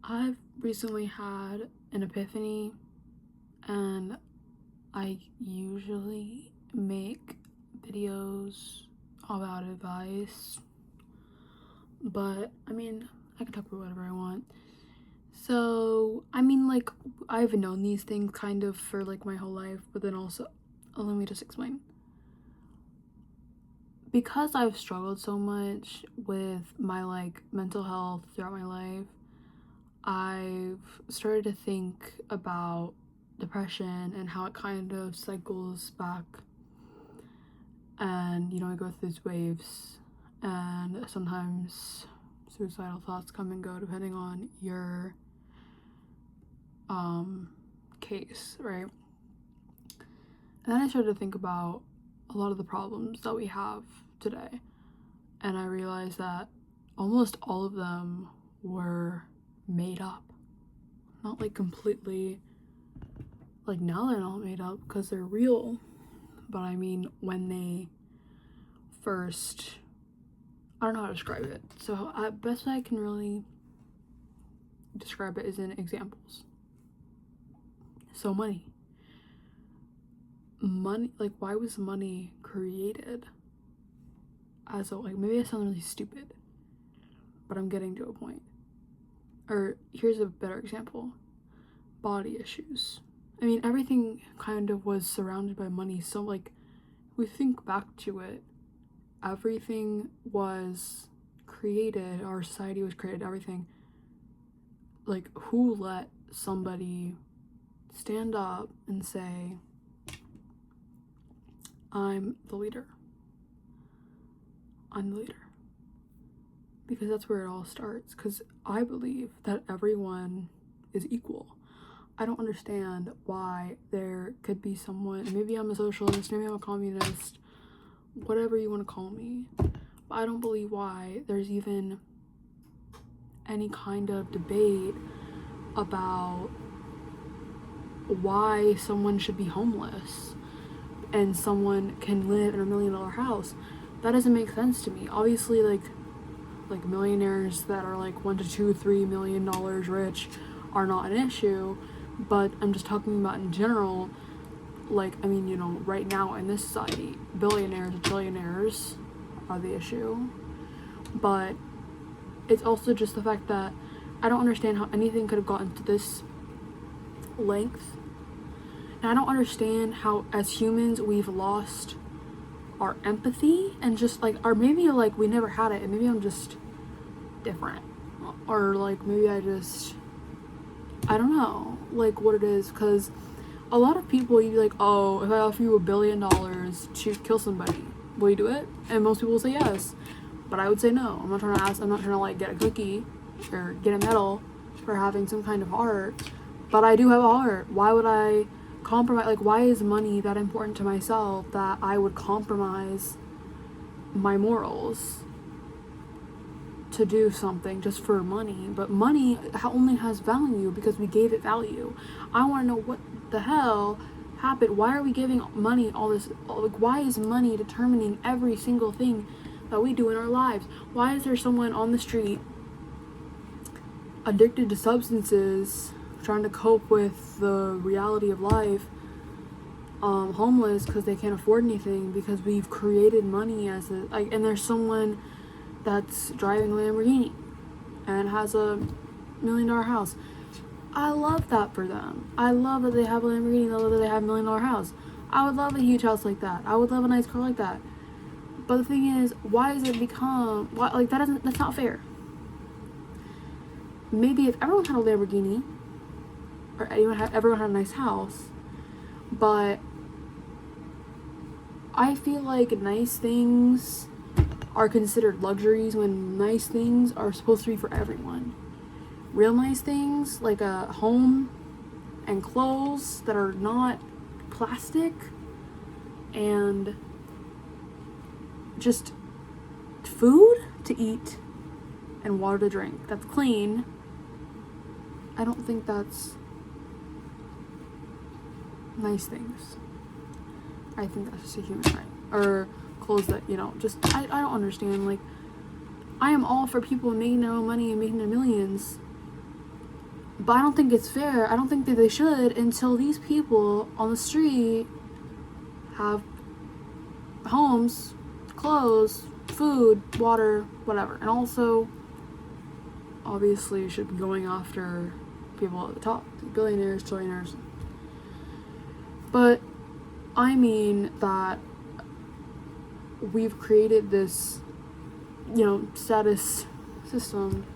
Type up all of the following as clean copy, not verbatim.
I've recently had an epiphany, and I usually make videos about advice, but I can talk about whatever I want. So, I've known these things kind of for like my whole life, but then also, let me just explain. Because I've struggled so much with my mental health throughout my life, I've started to think about depression and how it kind of cycles back. And, I go through these waves, and sometimes suicidal thoughts come and go depending on your case, right? And then I started to think about a lot of the problems that we have today. And I realized that almost all of them were made up. Not completely, now they're not made up because they're real, but when they first, I don't know how to describe it. So best way I can really describe it is in examples. So money, why was money created as a, maybe I sound really stupid, but I'm getting to a point. Or here's a better example: body issues. Everything kind of was surrounded by money. So we think back to it, everything was created, our society was created, everything. Who let somebody stand up and say, I'm the leader? I'm the leader. Because that's where it all starts. Because I believe that everyone is equal. I don't understand why there could be someone, maybe I'm a socialist, maybe I'm a communist, whatever you want to call me, but I don't believe why there's even any kind of debate about why someone should be homeless and someone can live in $1 million house. That doesn't make sense to me. Obviously, like millionaires that are $1 to $2, $3 million rich are not an issue, but I'm just talking about in general. Right now in this society, billionaires and trillionaires are the issue, but it's also just the fact that I don't understand how anything could have gotten to this length. And I don't understand how, as humans, we've lost our empathy and just or maybe we never had it, and maybe I'm just different, or maybe I don't know what it is, because a lot of people, you'd be like, oh, if I offer you $1 billion to kill somebody, will you do it? And most people will say yes, but I would say no. I'm not trying to get a cookie or get a medal for having some kind of heart, but I do have a heart. Why would I compromise? Why is money that important to myself that I would compromise my morals to do something just for money? But money only has value because we gave it value. I want to know what the hell happened. Why are we giving money all this? Why is money determining every single thing that we do in our lives? Why is there someone on the street addicted to substances, trying to cope with the reality of life, homeless because they can't afford anything, because we've created money as and there's someone that's driving a Lamborghini and has $1 million house. I love that for them. I love that they have a Lamborghini. I love that they have $1 million house. I would love a huge house like that. I would love a nice car like that. But the thing is, why does it become that's not fair. Maybe if everyone had a Lamborghini, or everyone had a nice house, but I feel like nice things are considered luxuries when nice things are supposed to be for everyone. Real nice things, like a home and clothes that are not plastic, and just food to eat and water to drink that's clean. I don't think that's nice things. I think that's just a human right. Or clothes that, I don't understand. I am all for people making their own money and making their millions, But I don't think it's fair. I don't think that they should until these people on the street have homes, clothes, food, water, whatever. And also, obviously, you should be going after people at the top, billionaires, trillionaires. But I mean that we've created this, status system,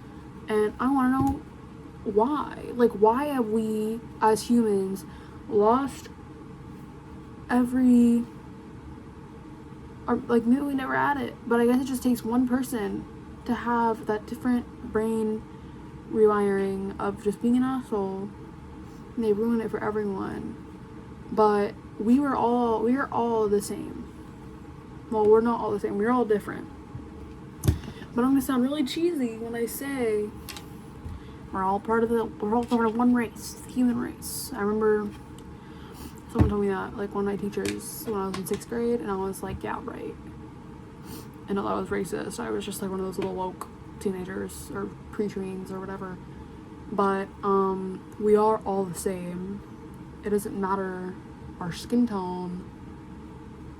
and I want to know why. Like, why have we as humans lost every, or like maybe we never had it, but I guess it just takes one person to have that different brain rewiring of just being an asshole, and they ruin it for everyone. But we are all the same. Well, we're not all the same, we're all different. But I'm gonna sound really cheesy when I say we're all part of one race, the human race. I remember someone told me that, like one of my teachers, when I was in 6th grade, and I was like, yeah, right. And I thought I was racist. I was just like one of those little woke teenagers or pre-tweens or whatever. But we are all the same. It doesn't matter our skin tone.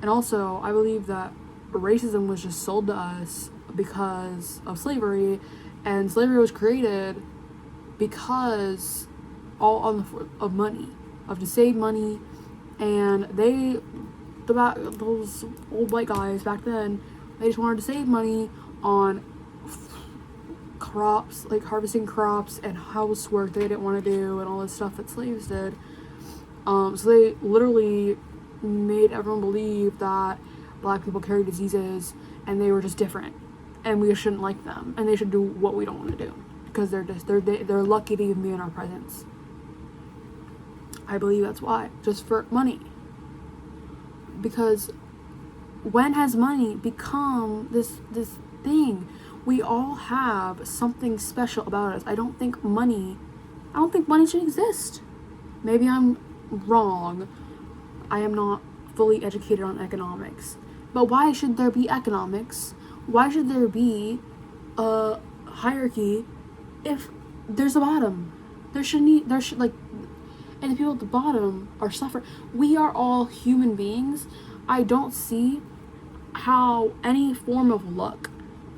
And also, I believe that racism was just sold to us because of slavery, and slavery was created because of money, to save money. And those old white guys back then, they just wanted to save money on crops, like harvesting crops and housework they didn't want to do and all this stuff that slaves did. So they literally made everyone believe that black people carry diseases and they were just different and we shouldn't like them and they should do what we don't want to do because they're lucky to even be in our presence. I believe that's why, just for money. Because when has money become this thing? We all have something special about us. I don't think money should exist. Maybe I'm wrong. I am not fully educated on economics. But why should there be economics? Why should there be a hierarchy if there's a bottom? And the people at the bottom are suffering. We are all human beings. I don't see how any form of luck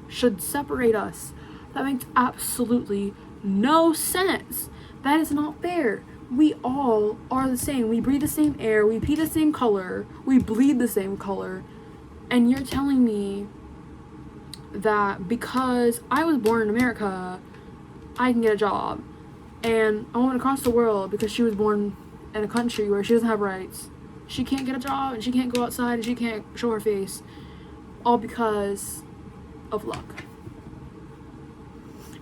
should separate us. That makes absolutely no sense. That is not fair. We all are the same. We breathe the same air. We pee the same color. We bleed the same color. And you're telling me that because I was born in America, I can get a job. And a woman across the world, because she was born in a country where she doesn't have rights, she can't get a job and she can't go outside and she can't show her face, all because of luck.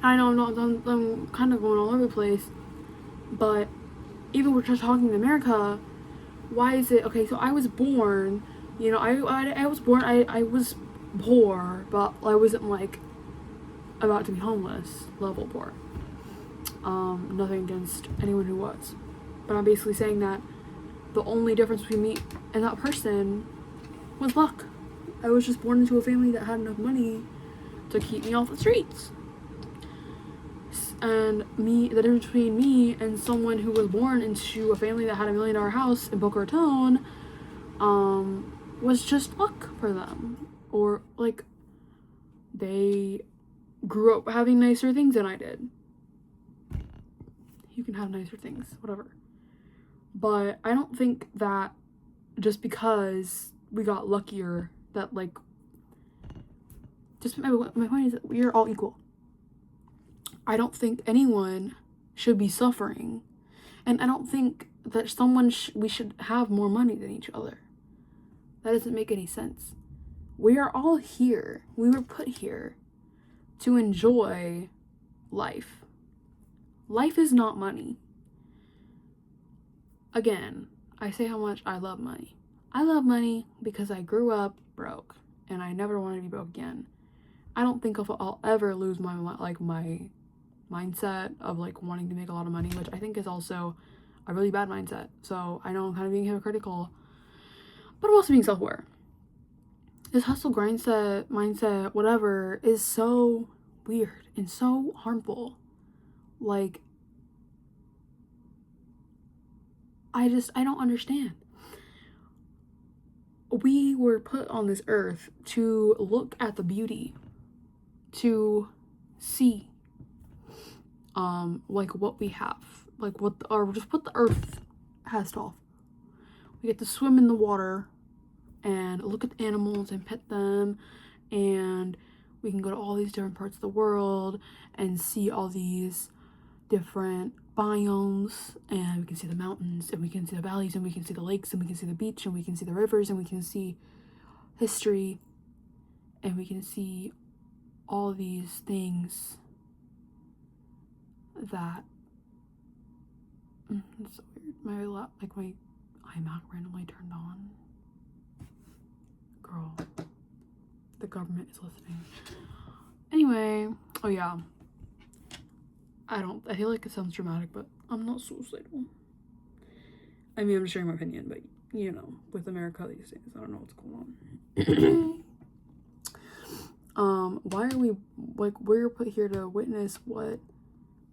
I know I'm kind of going all over the place, but even we're just talking in America, why is it okay? So I was born, I was born. I was poor, but I wasn't like about to be homeless level poor. Nothing against anyone who was, but I'm basically saying that the only difference between me and that person was luck. I was just born into a family that had enough money to keep me off the streets. And the difference between me and someone who was born into a family that had $1 million house in Boca Raton, was just luck for them. Or, like, they grew up having nicer things than I did. You can have nicer things, whatever. But I don't think that just because we got luckier, that, like, just my point is that we are all equal. I don't think anyone should be suffering, and I don't think that we should have more money than each other. That doesn't make any sense. We are all here. We were put here to enjoy life. Life is not money. Again, I say how much I love money. I love money because I grew up broke and I never want to be broke again. I don't think I'll ever lose my mindset of like wanting to make a lot of money, which I think is also a really bad mindset. So I know I'm kind of being hypocritical, but I'm also being self-aware. This hustle grind mindset, whatever, is so weird and so harmful. Like, I don't understand. We were put on this earth to look at the beauty, to see like what we have, like or just what the earth has to offer. We get to swim in the water and look at the animals and pet them, and we can go to all these different parts of the world and see all these different biomes, and we can see the mountains, and we can see the valleys, and we can see the lakes, and we can see the beach, and we can see the rivers, and we can see history, and we can see all these things that it's so weird. My iMac randomly turned on. Girl, the government is listening. Anyway, oh yeah, I feel like it sounds dramatic, but I'm not suicidal. I mean, I'm sharing my opinion, but you know, with America these days, I don't know what's going on. Why are we, we're put here to witness what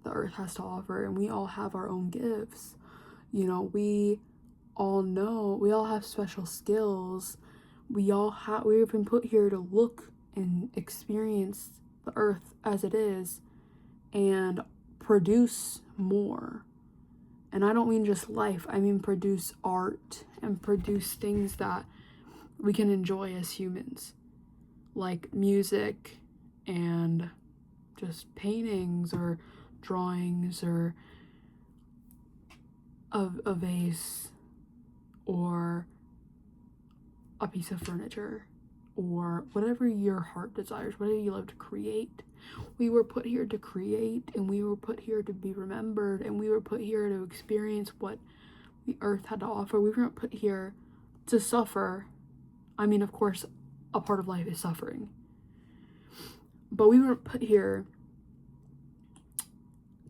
the earth has to offer, and we all have our own gifts. You know, we all have special skills. We've been put here to look and experience the earth as it is and produce more. And I don't mean just life, I mean produce art and produce things that we can enjoy as humans, like music and just paintings or drawings or a vase or a piece of furniture or whatever your heart desires, whatever you love to create. We were put here to create, and we were put here to be remembered, and we were put here to experience what the earth had to offer. We weren't put here to suffer. I mean, of course, a part of life is suffering. But we weren't put here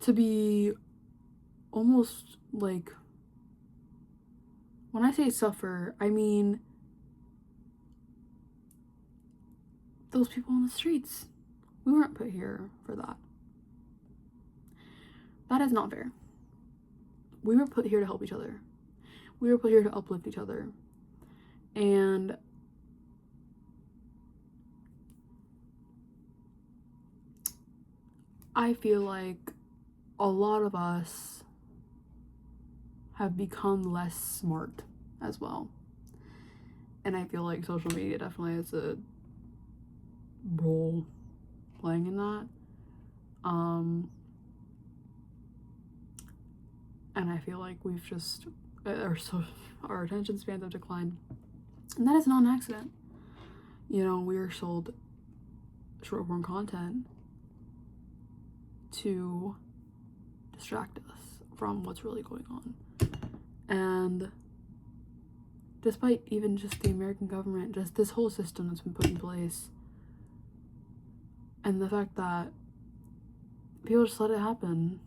to be almost like, when I say suffer, I mean those people on the streets. We weren't put here for that. That is not fair. We were put here to help each other. We were put here to uplift each other. And I feel like a lot of us have become less smart as well. And I feel like social media definitely has a role playing in that. And I feel like we've just, our attention spans have declined. And that is not an accident. You know, we are sold short form content to distract us from what's really going on. And despite even just the American government, just this whole system that's been put in place, and the fact that people just let it happen,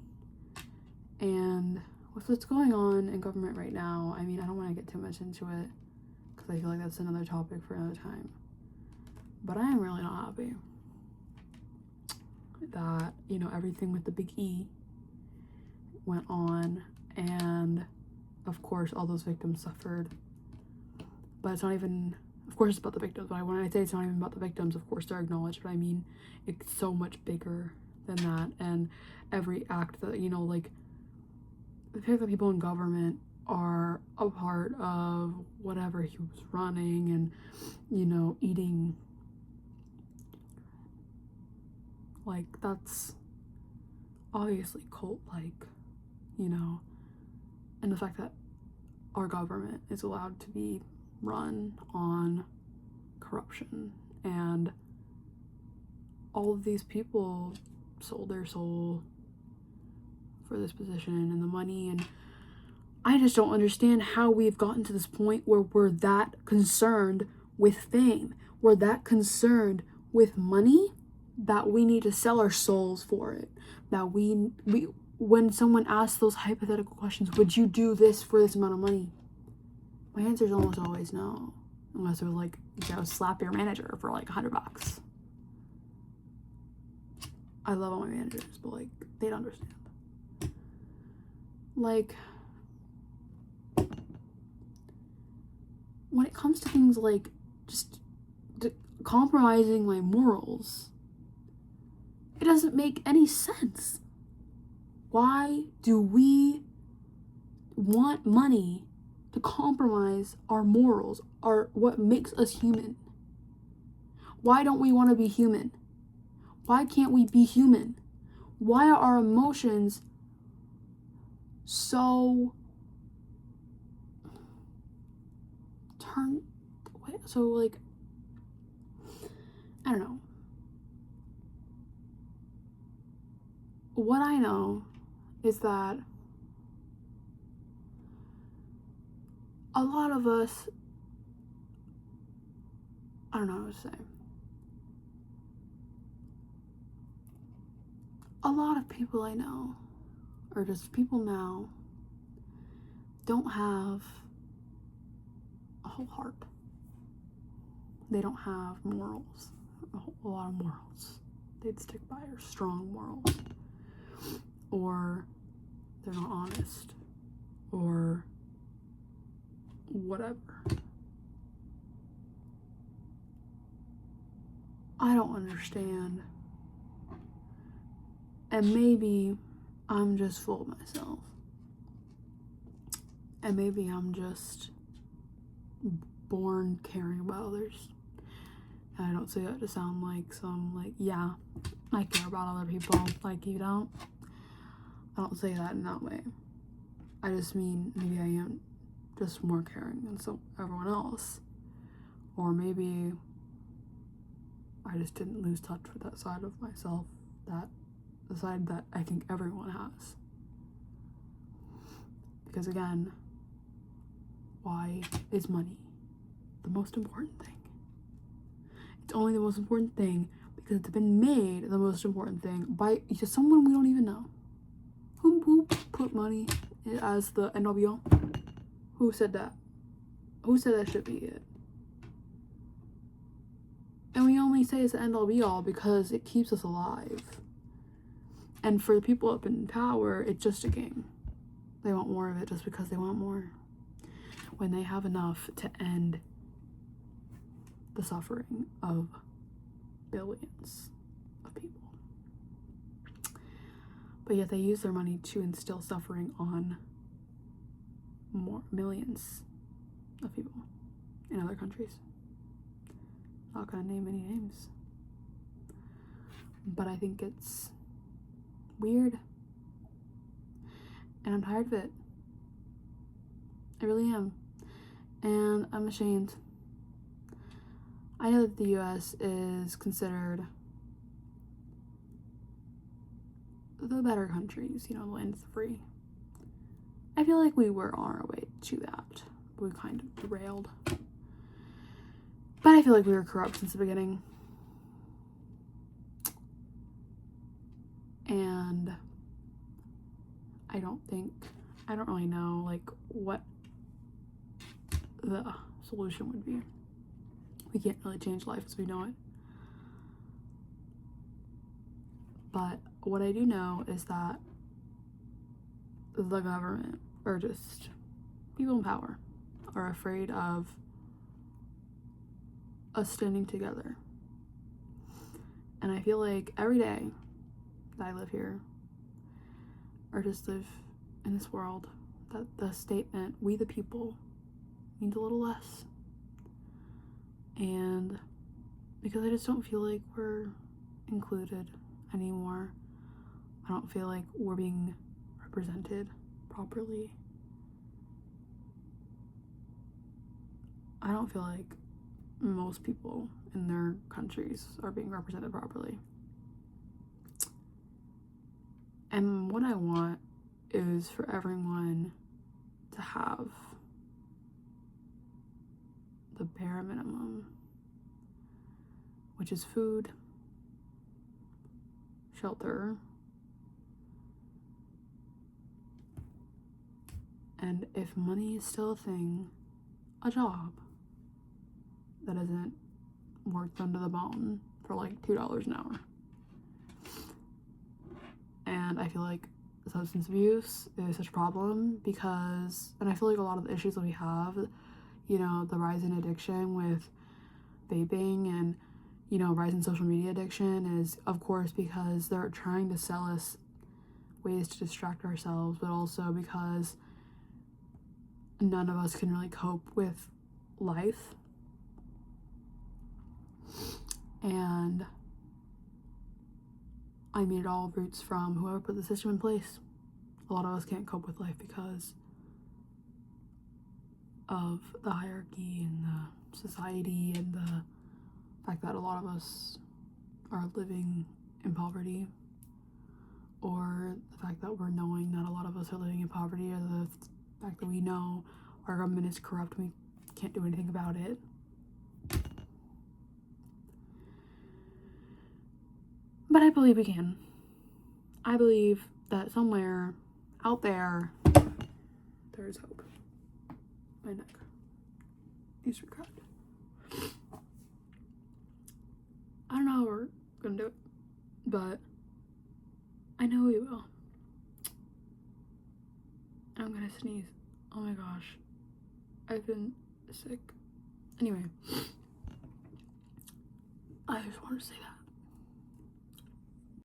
and with what's going on in government right now, I mean, I don't want to get too much into it because I feel like that's another topic for another time, but I am really not happy that, you know, everything with the big E went on, and of course all those victims suffered. But it's not even, of course it's about the victims, but when I say it's not even about the victims, of course they're acknowledged, but I mean it's so much bigger than that. And every act that, you know, like the fact that people in government are a part of whatever he was running, and, you know, eating, like, that's obviously cult-like, you know. And the fact that our government is allowed to be run on corruption, and all of these people sold their soul for this position and the money, and I just don't understand how we've gotten to this point where we're that concerned with fame, we're that concerned with money, that we need to sell our souls for it, that we when someone asks those hypothetical questions, would you do this for this amount of money? My answer is almost always no, unless it was like, you know, slap your manager for like $100. I love all my managers, but like, they don't understand. Like, when it comes to things like just compromising my morals, it doesn't make any sense. Why do we want money to compromise our morals, what makes us human? Why don't we want to be human? Why can't we be human? Why are our emotions so like, I don't know. What I know is that a lot of us, I don't know what to say. A lot of people I know, or just people now, don't have a whole heart. They don't have morals, a lot of morals. They'd stick by their strong morals. Or they're not honest. Or whatever. I don't understand. And maybe I'm just full of myself. And maybe I'm just born caring about others. And I don't say that to sound like some, like, yeah, I care about other people like you don't. I don't say that in that way. I just mean maybe I am just more caring than everyone else. Or maybe I just didn't lose touch with that side of myself, the side that I think everyone has. Because again, why is money the most important thing? It's only the most important thing because it's been made the most important thing by just someone we don't even know. Who put money as the end all be all? Who said that? Who said that should be it? And we only say it's the end all be all because it keeps us alive. And for the people up in power, it's just a game. They want more of it just because they want more. When they have enough to end the suffering of billions of people. But yet they use their money to instill suffering on millions of people in other countries. Not gonna name any names. But I think it's weird. And I'm tired of it. I really am. And I'm ashamed. I know that the US is considered the better countries, the land of the free. I feel like we were on our way to that. We kind of derailed. But I feel like we were corrupt since the beginning. And I don't really know what the solution would be. We can't really change life as we know it. But what I do know is that the government, or just people in power, are afraid of us standing together. And I feel like every day that I live here, or just live in this world, that the statement, we the people, means a little less. And because I just don't feel like we're included anymore. I don't feel like we're being represented properly. I don't feel like most people in their countries are being represented properly. And what I want is for everyone to have the bare minimum, which is food, shelter, and if money is still a thing, a job that isn't worked under the bone for $2 an hour. And I feel like substance abuse is such a problem because, and I feel like a lot of the issues that we have, you know, the rise in addiction with vaping and, you know, rise in social media addiction is, of course, because they're trying to sell us ways to distract ourselves, but also because none of us can really cope with life. And I mean, it all roots from whoever put the system in place. A lot of us can't cope with life because of the hierarchy and the society and the fact that a lot of us are living in poverty, or the fact that we're knowing that a lot of us are living in poverty, or the fact that we know our government is corrupt and we can't do anything about it. But I believe we can. I believe that somewhere out there, there is hope. My neck needs to be cracked. I don't know how we're gonna do it, but I know we will. I'm gonna sneeze. Oh my gosh. I've been sick. Anyway, I just wanted to say that.